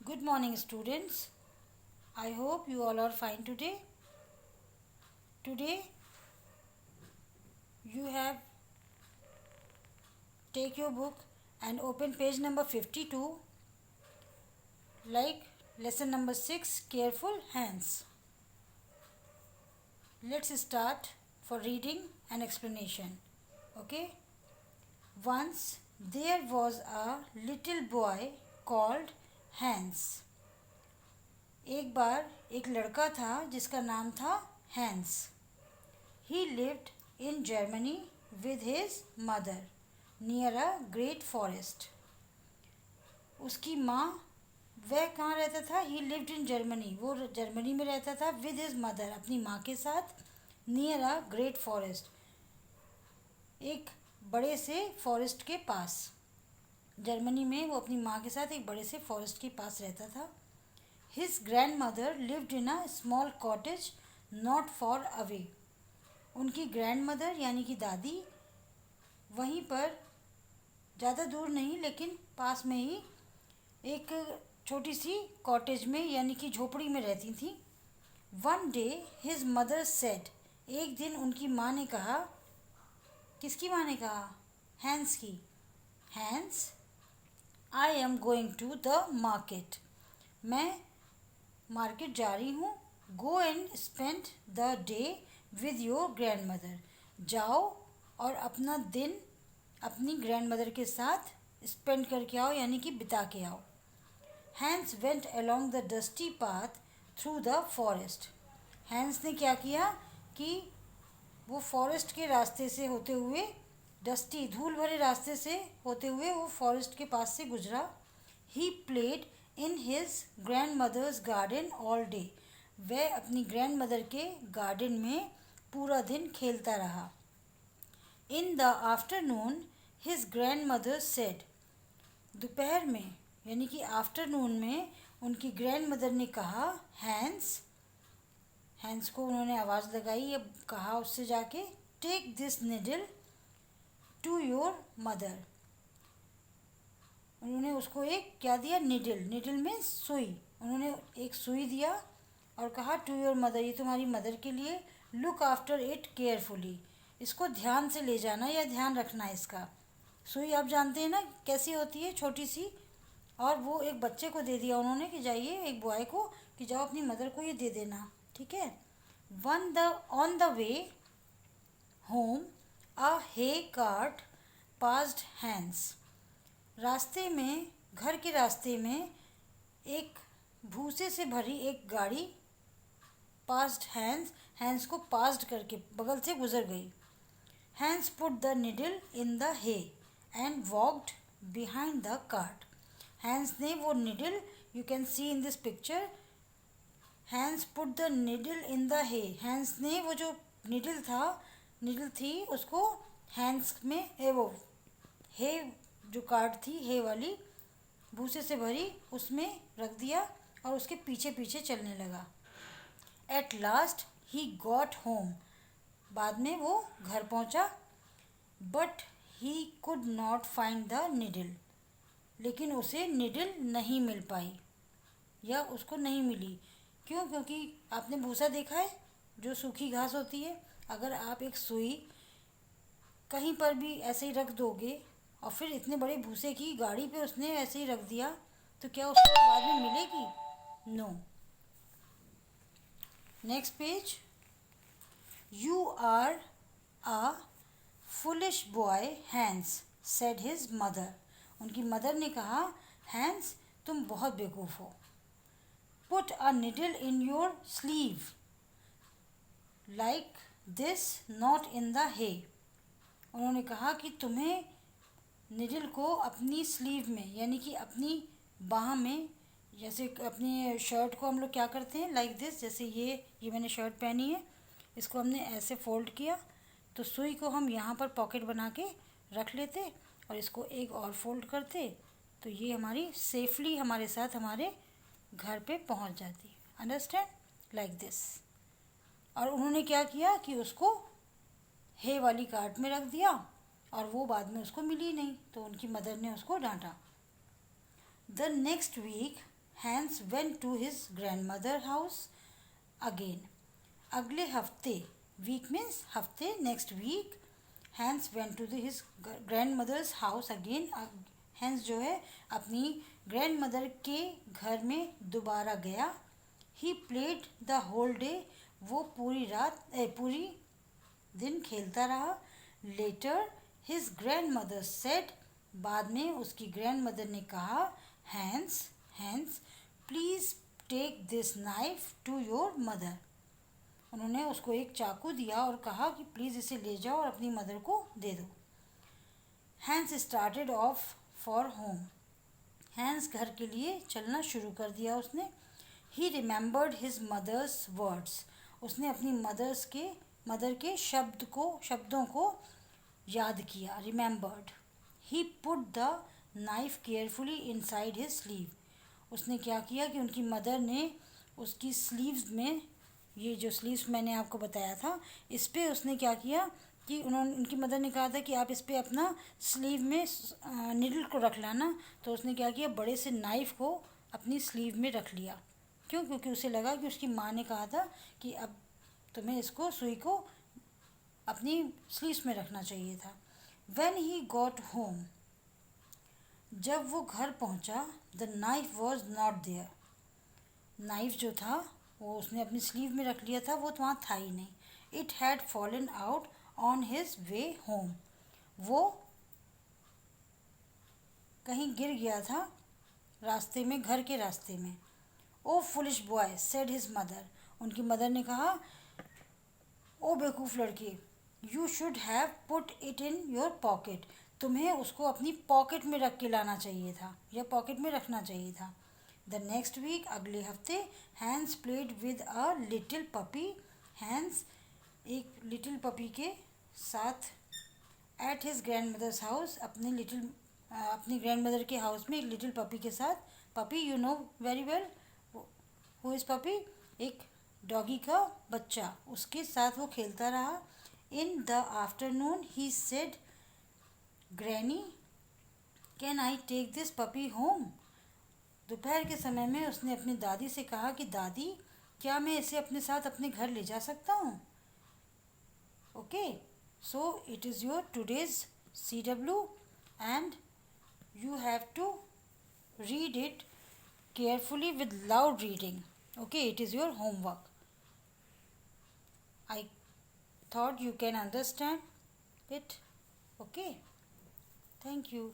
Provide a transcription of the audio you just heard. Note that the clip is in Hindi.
Good morning, students. I hope you all are fine today. Today, you have take your book and open page number 52, like lesson number 6, Careful Hands. Let's start for reading and explanation. Okay. Once there was a little boy called Hans. एक बार एक लड़का था जिसका नाम था hence. He lived in Germany with his mother near a great forest. उसकी माँ, वह कहाँ रहता था? He lived in Germany. वो जर्मनी में रहता था with his mother, अपनी माँ के साथ, near a great forest, एक बड़े से फॉरेस्ट के पास. जर्मनी में वो अपनी माँ के साथ एक बड़े से फॉरेस्ट के पास रहता था. His grandmother lived in a small cottage not far away. उनकी ग्रैंडमदर यानी कि दादी वहीं पर, ज़्यादा दूर नहीं लेकिन पास में ही, एक छोटी सी कॉटेज में यानी कि झोपड़ी में रहती थी. One day his mother said, एक दिन उनकी माँ ने कहा. किसकी माँ ने कहा? हैंस की. Hans, I am going to the market. मैं मार्केट जा रही हूँ. Go and spend the day with your grandmother. जाओ और अपना दिन अपनी ग्रैंडमदर के साथ स्पेंड करके आओ, यानी कि बिता के आओ. Hans went along the dusty path through the forest. Hans ने क्या किया कि वो फॉरेस्ट के रास्ते से होते हुए, डस्टी धूल भरे रास्ते से होते हुए वो फॉरेस्ट के पास से गुजरा. He played in his grand mother's garden all day. वह अपनी ग्रैंड मदर के गार्डन में पूरा दिन खेलता रहा. In the afternoon his grandmother said. दोपहर में यानी कि आफ्टरनून में उनकी ग्रैंड मदर ने कहा. हैंस, हैंस को उन्होंने आवाज़ लगाई या कहा उससे जाके, take this needle to your mother. उन्होंने उसको एक क्या दिया? निडल. निडल में सुई. उन्होंने एक सुई दिया और कहा टू योर मदर, ये तुम्हारी मदर के लिए. Look after it carefully. इसको ध्यान से ले जाना या ध्यान रखना है इसका. सुई आप जानते हैं ना कैसी होती है, छोटी सी. और वो एक बच्चे को दे दिया उन्होंने कि जाइए, एक बॉय को, कि जाओ अपनी मदर को ये दे देना. ठीक है. On the way home a hay cart passed Hans. रास्ते में, घर के रास्ते में एक भूसे से भरी एक गाड़ी पास्ड हैंस, हैंस को पास्ड करके बगल से गुजर गई. Hans put the needle in the hay and walked behind the cart. Hans ने वो needle, you can see in this picture, Hans put the needle in the hay. Hans ने वो जो निडल थी उसको हैंस में, वो हे जो कार्ट थी, हे वाली भूसे से भरी, उसमें रख दिया और उसके पीछे पीछे चलने लगा. At last he got home. बाद में वो घर पहुंचा. But he could not find the needle. लेकिन उसे निडल नहीं मिल पाई या उसको नहीं मिली. क्यों? क्योंकि आपने भूसा देखा है जो सूखी घास होती है. अगर आप एक सुई कहीं पर भी ऐसे ही रख दोगे और फिर इतने बड़े भूसे की गाड़ी पे उसने ऐसे ही रख दिया, तो क्या उसको बाद में मिलेगी? No. Next page. You are a foolish boy Hans, said his mother. उनकी मदर ने कहा, हैंस तुम बहुत बेवकूफ़ हो. Put a needle in your sleeve like this not in the hay. उन्होंने कहा कि तुम्हें निडल को अपनी स्लीव में यानी कि अपनी बाह में, जैसे अपनी शर्ट को हम लोग क्या करते हैं, लाइक दिस, जैसे ये मैंने शर्ट पहनी है, इसको हमने ऐसे फोल्ड किया तो सुई को हम यहाँ पर पॉकेट बना के रख लेते और इसको एक और फोल्ड करते तो ये हमारी सेफली हमारे साथ हमारे घर पे पहुँच जाती. अंडरस्टैंड? Like this. और उन्होंने क्या किया कि उसको हे वाली कार्ट में रख दिया और वो बाद में उसको मिली नहीं, तो उनकी मदर ने उसको डांटा. The next week Hans went to his grandmother house again. अगले हफ्ते, वीक मीन्स हफ्ते, next week, Hans went to his grand mother's house again. Hans जो है अपनी ग्रैंड मदर के घर में दोबारा गया. He played the whole day. वो पूरी दिन खेलता रहा. Later his grandmother said. बाद में उसकी ग्रैंड मदर ने कहा, Hans please take this knife to your mother. उन्होंने उसको एक चाकू दिया और कहा कि प्लीज़ इसे ले जाओ और अपनी मदर को दे दो. Hans started off for home. Hans घर के लिए चलना शुरू कर दिया उसने. He remembered his mother's words. उसने अपनी मदर के शब्दों को याद किया. Remembered. He put the knife carefully inside his sleeve. उसने क्या किया कि उनकी मदर ने उसकी स्लीव्स में, ये जो स्लीव्स मैंने आपको बताया था, इस पे उसने क्या किया कि उनकी मदर ने कहा था कि आप इस पे अपना स्लीव में निडल को रख लाना. तो उसने क्या किया, बड़े से नाइफ को अपनी स्लीव में रख लिया. क्यों? क्योंकि उसे लगा कि उसकी माँ ने कहा था कि अब तुम्हें इसको, सुई को अपनी स्लीव्स में रखना चाहिए था. When he got home. जब वो घर पहुंचा, the knife was not there. Knife जो था वो उसने अपनी स्लीव में रख लिया था, वो तो वहाँ था ही नहीं. It had fallen out on his way home. वो कहीं गिर गया था रास्ते में, घर के रास्ते में. Oh foolish boy said his mother. उनकी मदर ने कहा, ओ बेवकूफ़ लड़के, you should have put it in your pocket. तुम्हें उसको अपनी पॉकेट में रख के लाना चाहिए था, या पॉकेट में रखना चाहिए था. द नेक्स्ट वीक, अगले हफ्ते, Hans played with a little puppy. Hans एक लिटिल पपी के साथ at his grand mother's house, अपनी ग्रैंड मदर के हाउस में एक लिटिल पपी के साथ. Puppy you know very well who is puppy. एक डॉगी का बच्चा, उसके साथ वो खेलता रहा. In the afternoon he said, granny can I take this puppy home. दोपहर के समय में उसने अपनी दादी से कहा कि दादी, क्या मैं इसे अपने साथ अपने घर ले जा सकता हूँ. Okay, so it is your today's CW and you have to read it carefully with loud reading. Okay, it is your homework. I thought you can understand it. Okay, thank you.